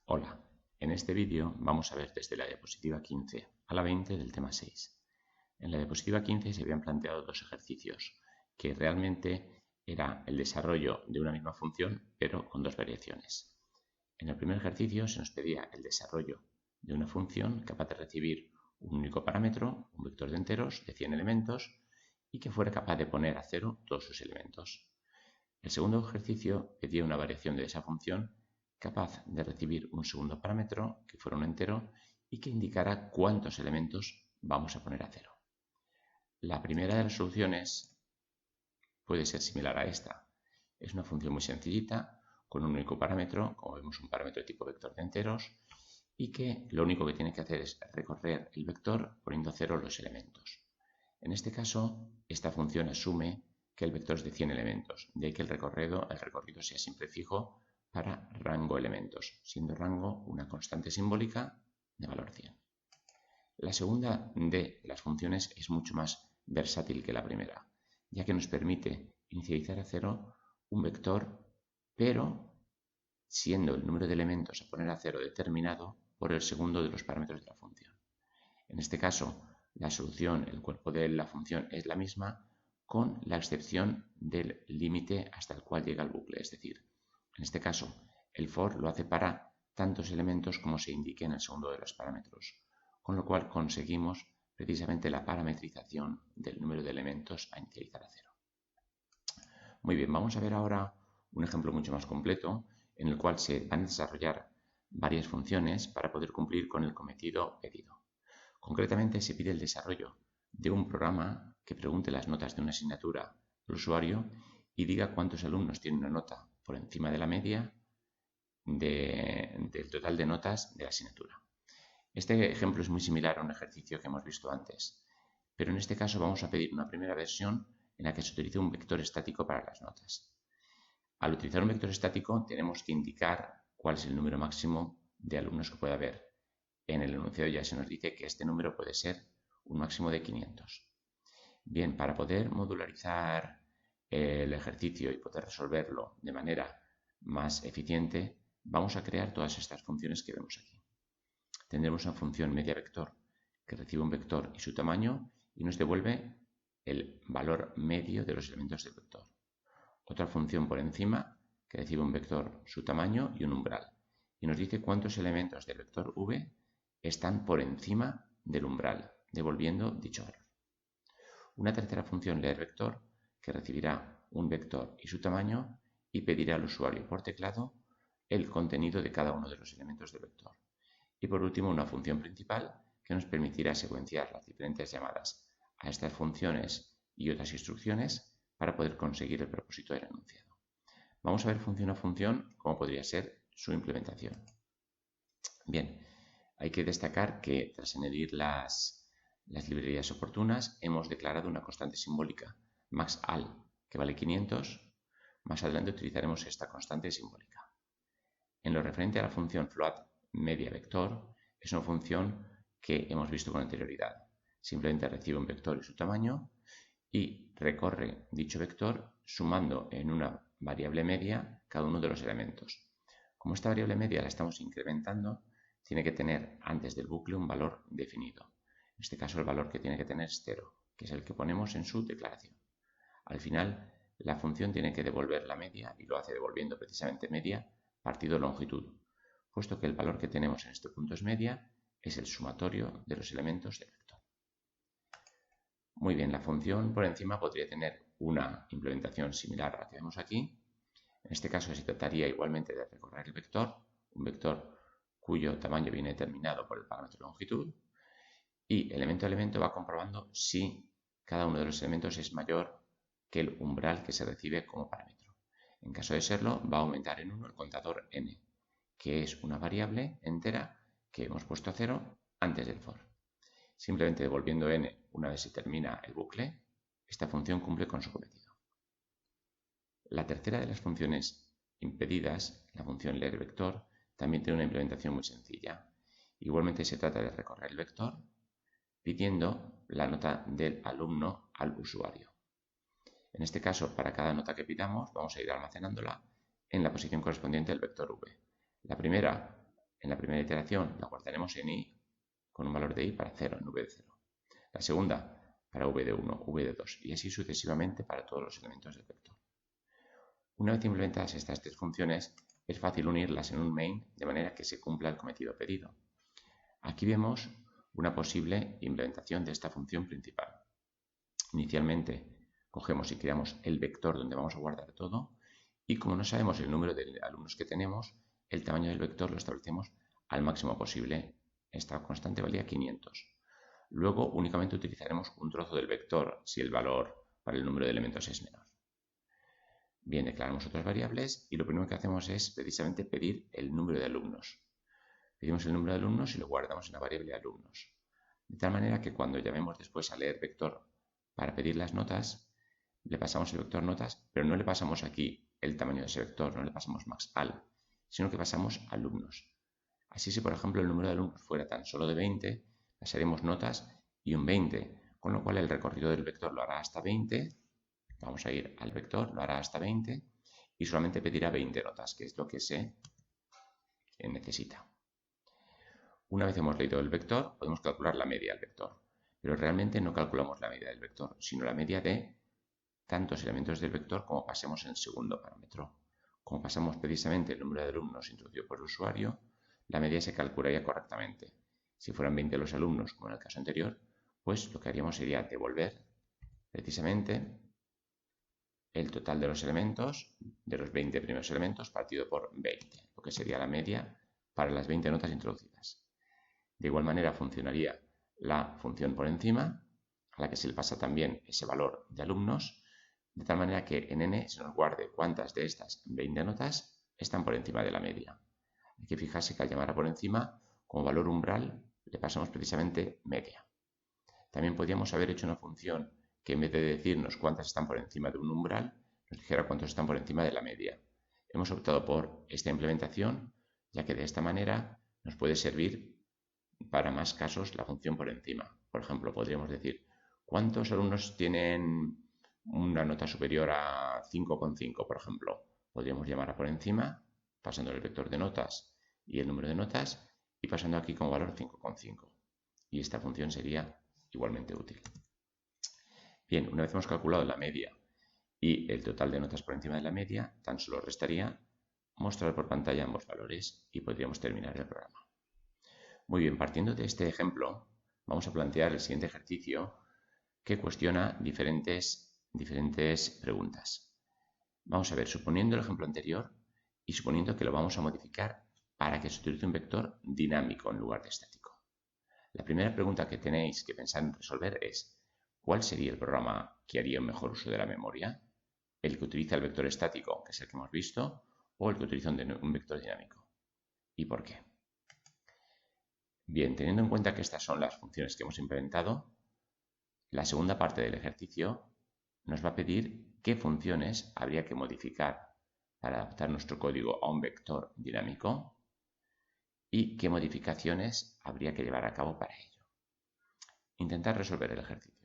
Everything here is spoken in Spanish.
Hola, en este vídeo vamos a ver desde la diapositiva 15 a la 20 del tema 6. En la diapositiva 15 se habían planteado dos ejercicios, que realmente era el desarrollo de una misma función, pero con dos variaciones. En el primer ejercicio se nos pedía el desarrollo de una función capaz de recibir un único parámetro, un vector de enteros de 100 elementos, y que fuera capaz de poner a cero todos sus elementos. El segundo ejercicio pedía una variación de esa función capaz de recibir un segundo parámetro que fuera un entero y que indicara cuántos elementos vamos a poner a cero. La primera de las soluciones puede ser similar a esta. Es una función muy sencillita, con un único parámetro, como vemos un parámetro de tipo vector de enteros, y que lo único que tiene que hacer es recorrer el vector poniendo a cero los elementos. En este caso, esta función asume que el vector es de 100 elementos, de ahí que el recorrido sea siempre fijo para rango elementos, siendo rango una constante simbólica de valor 100. La segunda de las funciones es mucho más versátil que la primera, ya que nos permite inicializar a cero un vector, pero siendo el número de elementos a poner a cero determinado por el segundo de los parámetros de la función. En este caso, la solución, el cuerpo de la función es la misma, con la excepción del límite hasta el cual llega el bucle. Es decir, en este caso, el for lo hace para tantos elementos como se indique en el segundo de los parámetros, con lo cual conseguimos precisamente la parametrización del número de elementos a inicializar a cero. Muy bien, vamos a ver ahora un ejemplo mucho más completo en el cual se van a desarrollar varias funciones para poder cumplir con el cometido pedido. Concretamente se pide el desarrollo de un programa que pregunte las notas de una asignatura al usuario y diga cuántos alumnos tienen una nota por encima de la media del total de notas de la asignatura. Este ejemplo es muy similar a un ejercicio que hemos visto antes, pero en este caso vamos a pedir una primera versión en la que se utilice un vector estático para las notas. Al utilizar un vector estático tenemos que indicar cuál es el número máximo de alumnos que puede haber. En el enunciado ya se nos dice que este número puede ser un máximo de 500. Bien, para poder modularizar el ejercicio y poder resolverlo de manera más eficiente, vamos a crear todas estas funciones que vemos aquí. Tendremos una función media vector que recibe un vector y su tamaño y nos devuelve el valor medio de los elementos del vector. Otra función por encima que recibe un vector, su tamaño y un umbral y nos dice cuántos elementos del vector v están por encima del umbral, devolviendo dicho valor. Una tercera función leerVector que recibirá un vector y su tamaño y pedirá al usuario por teclado el contenido de cada uno de los elementos del vector. Y por último, una función principal que nos permitirá secuenciar las diferentes llamadas a estas funciones y otras instrucciones para poder conseguir el propósito del enunciado. Vamos a ver función a función cómo podría ser su implementación. Bien, hay que destacar que tras añadir las librerías oportunas hemos declarado una constante simbólica maxAll que vale 500. Más adelante utilizaremos esta constante simbólica. En lo referente a la función floatMediaVector, es una función que hemos visto con anterioridad. Simplemente recibe un vector y su tamaño y recorre dicho vector sumando en una variable media cada uno de los elementos. Como esta variable media la estamos incrementando, tiene que tener antes del bucle un valor definido. En este caso el valor que tiene que tener es 0, que es el que ponemos en su declaración. Al final la función tiene que devolver la media y lo hace devolviendo precisamente media partido longitud, puesto que el valor que tenemos en este punto es media, es el sumatorio de los elementos del vector. Muy bien, la función por encima podría tener una implementación similar a la que vemos aquí. En este caso se trataría igualmente de recorrer el vector, un vector cuyo tamaño viene determinado por el parámetro longitud, y elemento a elemento va comprobando si cada uno de los elementos es mayor que el umbral que se recibe como parámetro. En caso de serlo, va a aumentar en 1 el contador n, que es una variable entera que hemos puesto a 0 antes del for. Simplemente devolviendo n una vez se termina el bucle, esta función cumple con su cometido. La tercera de las funciones impedidas, la función leerVector, también tiene una implementación muy sencilla. Igualmente se trata de recorrer el vector pidiendo la nota del alumno al usuario. En este caso, para cada nota que pidamos, vamos a ir almacenándola en la posición correspondiente del vector v. La primera En la primera iteración la guardaremos en i con un valor de i para 0, en v de 0. La segunda para v de 1, v de 2 y así sucesivamente para todos los elementos del vector. Una vez implementadas estas tres funciones, es fácil unirlas en un main de manera que se cumpla el cometido pedido. Aquí vemos una posible implementación de esta función principal. Inicialmente cogemos y creamos el vector donde vamos a guardar todo y como no sabemos el número de alumnos que tenemos, el tamaño del vector lo establecemos al máximo posible. Esta constante valía 500. Luego únicamente utilizaremos un trozo del vector si el valor para el número de elementos es menor. Bien, declaramos otras variables y lo primero que hacemos es precisamente pedir el número de alumnos. Pedimos el número de alumnos y lo guardamos en la variable alumnos. De tal manera que cuando llamemos después a leer vector para pedir las notas, le pasamos el vector notas, pero no le pasamos aquí el tamaño de ese vector, no le pasamos maxal, sino que pasamos alumnos. Así si por ejemplo el número de alumnos fuera tan solo de 20, pasaremos notas y un 20, con lo cual el recorrido del vector lo hará hasta 20, vamos a ir al vector, lo hará hasta 20 y solamente pedirá 20 notas, que es lo que se necesita. Una vez hemos leído el vector, podemos calcular la media del vector, pero realmente no calculamos la media del vector, sino la media de tantos elementos del vector como pasemos en el segundo parámetro. Como pasamos precisamente el número de alumnos introducido por el usuario, la media se calcularía correctamente. Si fueran 20 los alumnos, como en el caso anterior, pues lo que haríamos sería devolver precisamente el total de los elementos, de los 20 primeros elementos, partido por 20, lo que sería la media para las 20 notas introducidas. De igual manera funcionaría la función por encima, a la que se le pasa también ese valor de alumnos, de tal manera que en n se nos guarde cuántas de estas 20 notas están por encima de la media. Hay que fijarse que al llamar a por encima, como valor umbral, le pasamos precisamente media. También podríamos haber hecho una función que en vez de decirnos cuántas están por encima de un umbral, nos dijera cuántos están por encima de la media. Hemos optado por esta implementación, ya que de esta manera nos puede servir para más casos la función por encima. Por ejemplo, podríamos decir cuántos alumnos tienen una nota superior a 5,5, por ejemplo. Podríamos llamar a por encima, pasando el vector de notas y el número de notas, y pasando aquí como valor 5,5. Y esta función sería igualmente útil. Bien, una vez hemos calculado la media y el total de notas por encima de la media, tan solo restaría mostrar por pantalla ambos valores y podríamos terminar el programa. Muy bien, partiendo de este ejemplo, vamos a plantear el siguiente ejercicio que cuestiona diferentes preguntas. Vamos a ver, suponiendo el ejemplo anterior y suponiendo que lo vamos a modificar para que se utilice un vector dinámico en lugar de estático. La primera pregunta que tenéis que pensar en resolver es ¿cuál sería el programa que haría un mejor uso de la memoria? ¿El que utiliza el vector estático, que es el que hemos visto, o el que utiliza un vector dinámico? ¿Y por qué? Bien, teniendo en cuenta que estas son las funciones que hemos implementado, la segunda parte del ejercicio nos va a pedir qué funciones habría que modificar para adaptar nuestro código a un vector dinámico y qué modificaciones habría que llevar a cabo para ello. Intentar resolver el ejercicio.